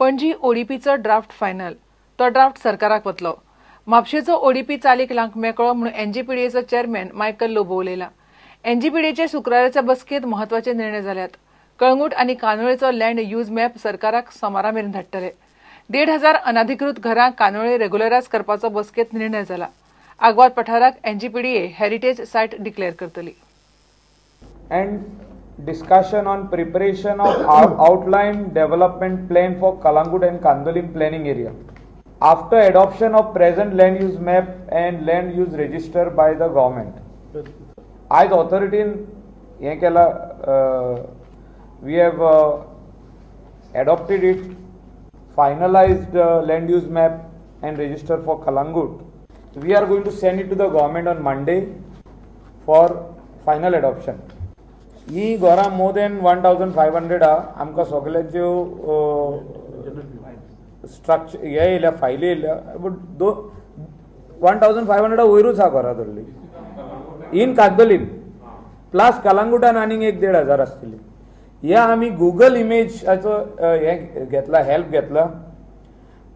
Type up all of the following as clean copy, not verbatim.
पणजी ओडीपीचो draft final. तो draft सरकाराक वतलो. म्हापशेचो ओडीपी चालीक लावंक मेकळो म्हणून एनजीपीडीएचो चेअरमॅन मायकल लोबो उलयला. एनजीपीडीएचे शुक्राराच्या बसकेंत म्हत्वाचे निर्णय जाल्यात. कळंगूट आनी कानोळेचो लँड यूज मॅप सरकाराक सोमारा मेरेन धाडटले. 1,500 अनाधिकृत घरां कानोळे रेग्युलरायज करपाचो बसकेंत निर्णय जाला. आग्वाद पठाराक एनजीपीडीए हेरिटेज सायट डिक्लेअर करतली. And discussion on preparation of outline development plan for Kalangut and Kandolim planning area. After adoption of present land use map and land use register by the government, as authority we have adopted it, finalized land use map and register for Kalangut. We are going to send it to the government on Monday for final adoption. ही घरां more than 1,500 आमकां सगळ्यांच्यो structure हे येयल्या फायली येयल्या but 1,500 वयरूच आहा घरां धरली in कागदोलीन plus कलांगुटान आनीक 1,500 आसतली. हे आमी गुगल इमेजाचो हे घेतला हेल्प घेतला.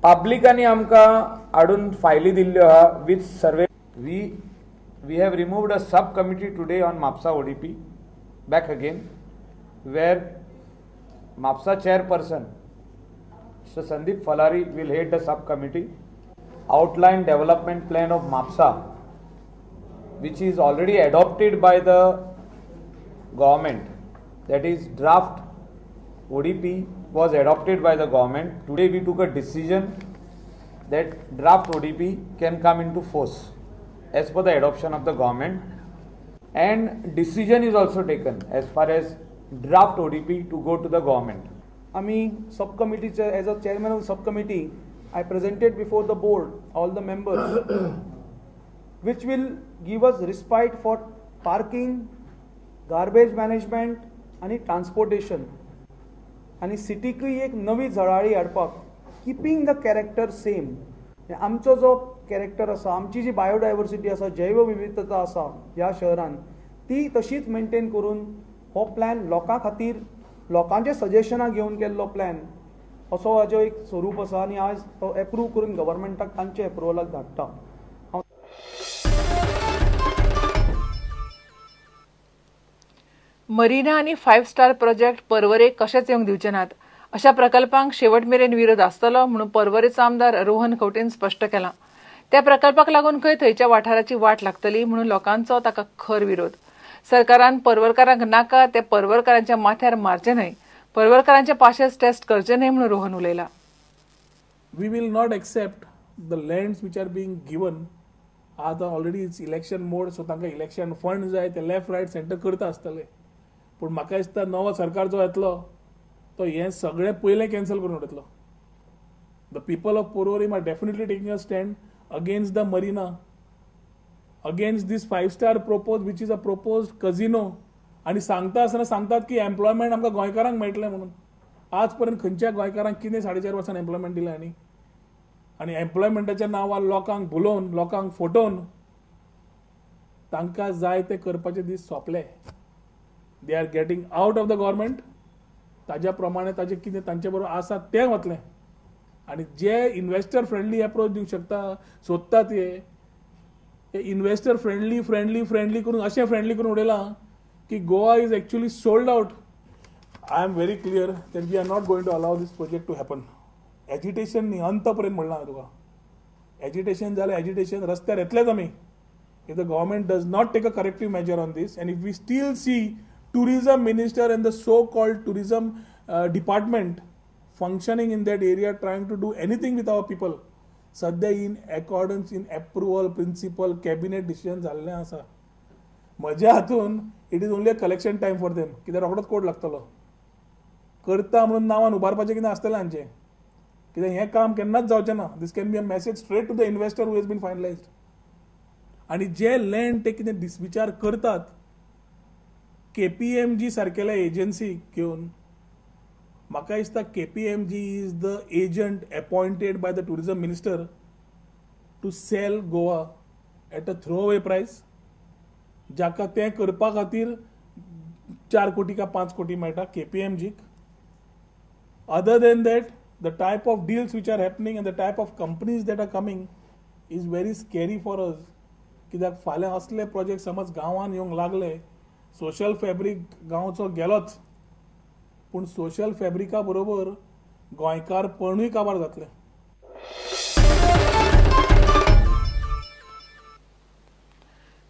पब्लिकांनी आमकां हाडून फायली दिल्ल्यो आहा with survey. We have removed a sub committee today on Mhapsa ODP back again, where MAPSA chairperson Mr. Sandeep Falari will head the subcommittee. Outline development plan of MAPSA, which is already adopted by the government, that is draft ODP was adopted by the government. Today we took a decision that draft ODP can come into force as per the adoption of the government. And decision is also taken as far as draft ODP to go to the government. Ami subcommittee as a chairman of the subcommittee, I presented before the board all the members, which will give us respite for parking, garbage management, and transportation. And city की एक नवी झळाळी हाडपाक, keeping the character same. आमचो जो character आसा, आमची जी biodiversity आसा, जैव विविधता आसा ह्या शहरान ती तशीच मेंटेन करून हो प्लॅन लोकां खातीर लोकांचे सजेशनां घेवन केल्लो प्लॅन असो हाजो एक स्वरूप आसा आनी आज तो एप्रूव करून गव्हर्मेंटाक तांचे एप्रुवलाक धाडटा. मरीना आनी 5 स्टार प्रोजेक्ट पर्वरेक कशेच येवंक दिवचे नात. अशा प्रकल्पांक शेवट मेरेन विरोध आसतलो म्हणून पर्वरेचो आमदार रोहन खंवटेन स्पश्ट केलां. त्या प्रकल्पाक लागून खंय थंयच्या वाठाराची वाट लागतली म्हणून लोकांचो ताका खर विरोध. सरकारान पर्वरकारांक नाका ते पर्वरकारांच्या माथ्यार मारचे न्हय, पर्वरकारांचे पाशेस टेस्ट करचे न्हय म्हणून Rohan उलयला. We will not accept the lands which are being given. आता already it's election mode, so तांकां इलेक्शन फंड जाय ते लेफ्ट रायट सेंटर करता आसतले. पूण म्हाका दिसता नवो सरकार जो येतलो तो हे सगळे पयलें कॅन्सल करून उडयतलो. The people of Porvorim are definitely taking a stand against the marina, against this 5-star proposed, which is a proposed casino. आणि सांगता आसतना सांगतात की एम्प्लॉयमेंट आमकां गोंयकारांक मेळटलें म्हणून. आज पर्यंत खंयच्या गोंयकारांक कितें 4.5 वर्सान एम्प्लॉयमेंट दिलें आनी एम्प्लॉयमेंटाच्या नांवार लोकांक भुलोवन लोकांक फटोवन तांकां जाय ते करपाचे दीस सोंपले. They are getting out of the government. ताज्या प्रमाणे ताजें कितें तांचे बरोबर आसा तें वतलें. आणि जे इन्व्हेस्टर फ्रेंडली अप्रोच दिवंक शकता सोदता ते इन्व्हेस्टर फ्रेंडली करून अशें फ्रेंडली करून उडयलां की Goa is actually sold out. I am very clear that we are not going to allow this project to happen. Agitation न्ही, अंत पर्यंत म्हणलां तुका. एजिटेशन जाल्यार एजिटेशन रस्त्यार येतलेच आमी. If the government does not take a corrective measure on this and if we still see tourism minister and the so called tourism department functioning in that area, trying to do anything with our people, sadya in accordance in approval principle cabinet decision जाल्ले आसा. म्हज्या हातून it is only a collection time for them. कित्याक रोखडोच code लागतलो. करता म्हणून नांवान उबारपाचें कितें आसतलें हांचें. कित्याक हें काम केन्नाच जावचें ना. This can be a message straight to the investor who has been finalised. आनी जे लँड ते कितें डिसविचार करतात KPMG सारकेल्या एजन्सी घेवन, म्हाका दिसता KPMG is the agent appointed by the tourism minister to sell Goa at a throwaway price. जाका तें करपा खातीर 4 कोटी का 5 कोटी मेळटा KPMG. Other than that, the type of deals which are happening and the type of companies that are coming is very scary for us. कित्याक फाल्यां असले प्रोजेक्ट समज गांवांत येवंक लागले, सोशल फॅब्रीक गांवचो गेलोच, पूण सोशल फॅब्रिका बरोबर गोंयकारपणूय काबार जातले.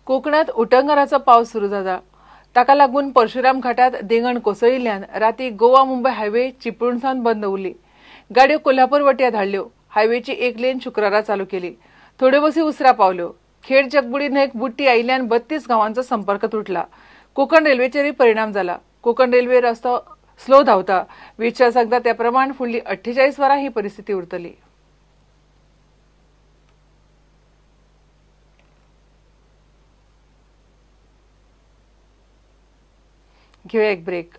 कोकणात उटंगराचो पावस सुरू जाला. ताका लागून परशुराम घाटात देंगण कोसळिल्ल्यान राती गोवा मुंबय हायवे चिपळूणसावन बंद उरली. गाडयो कोल्हापूर वट्यां धाडल्यो. हायवेची एक लेन शुक्रारा चालू केली. थोड्यो बसी उसरा पावल्यो. खेड जगबुडी न्हंयक बुट्टी आयिल्ल्यान 32 गांवांचो संपर्क तुटला. कोकण रेल्वेचेरय परिणाम जाला. कोकण रेल्वे रस्तो स्लो धांवता. वीजशार सांगता त्या प्रमाण फुडली 48 वरां ही परिस्थिती उरतली. घेऊया एक ब्रेक.